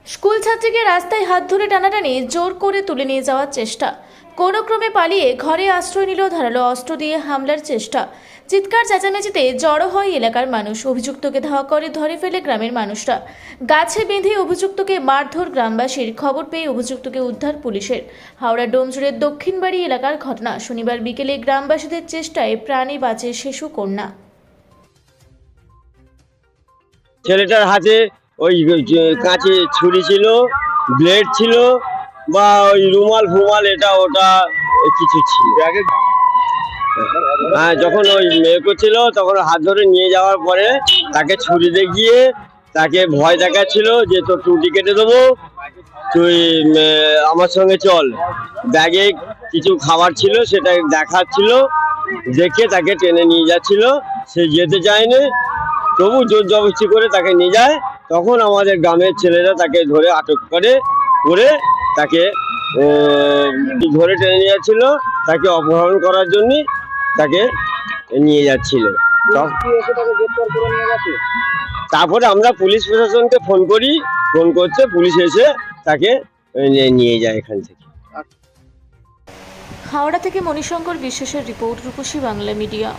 School ছাত্রীকে রাস্তায় হাত ধরে টানাটানি জোর করে তুলে নিয়ে যাওয়ার চেষ্টা, কোনো ক্রমে পালিয়ে ঘরে আশ্রয় নিল ধারালো অস্ত্র দিয়ে হামলার চেষ্টা। চিৎকার চেঁচামেচিতে জড়ো হয় এলাকার মানুষ। অভিযুক্তকে ধাওয়া করে ধরে ফেলে গ্রামের মানুষরা। গাছে বেঁধে অভিযুক্তকে মারধর গ্রামবাসীর। খবর পেয়ে অভিযুক্তকে উদ্ধার পুলিশের। হাওড়া ডোমজুড়ের দক্ষিণবাড়ি এলাকার ঘটনা। শনিবার বিকেলে গ্রামবাসীদের চেষ্টায় প্রাণে বাঁচে শিশু কন্যা। ছেলেটার হাতে ওই কাঁচি ছুরি ছিল, ব্লেড ছিল, বা ওই রুমাল ফুমাল এটা ওটা কিছু ছিল। হ্যাঁ, যখন ওই মেয়ে করছিল তখন হাত ধরে নিয়ে যাওয়ার পরে তাকে ছুরি দেখিয়ে তাকে ভয় দেখাচ্ছিল যে তোর টুটি কেটে দেবো, তুই আমার সঙ্গে চল। ব্যাগে কিছু খাবার ছিল সেটা দেখাচ্ছিল, দেখে তাকে টেনে নিয়ে যাচ্ছিল। সে যেতে চায়নি, তবু জোর জবরদস্তি করে তাকে নিয়ে যায়। তখন আমাদের গ্রামের ছেলেরা তাকে ধরে আটক করে তাকে ধরে টেনে নিয়ে যাচ্ছিল, তাকে অপহরণ করার জন্য তাকে নিয়ে যাচ্ছিল। তারপরে আমরা পুলিশ প্রশাসনকে ফোন করছে, পুলিশ এসে তাকে নিয়ে যায় এখান থেকে। হাওড়া থেকে মণিশঙ্কর বিশ্বাসের রিপোর্ট, রূপসী বাংলা মিডিয়া।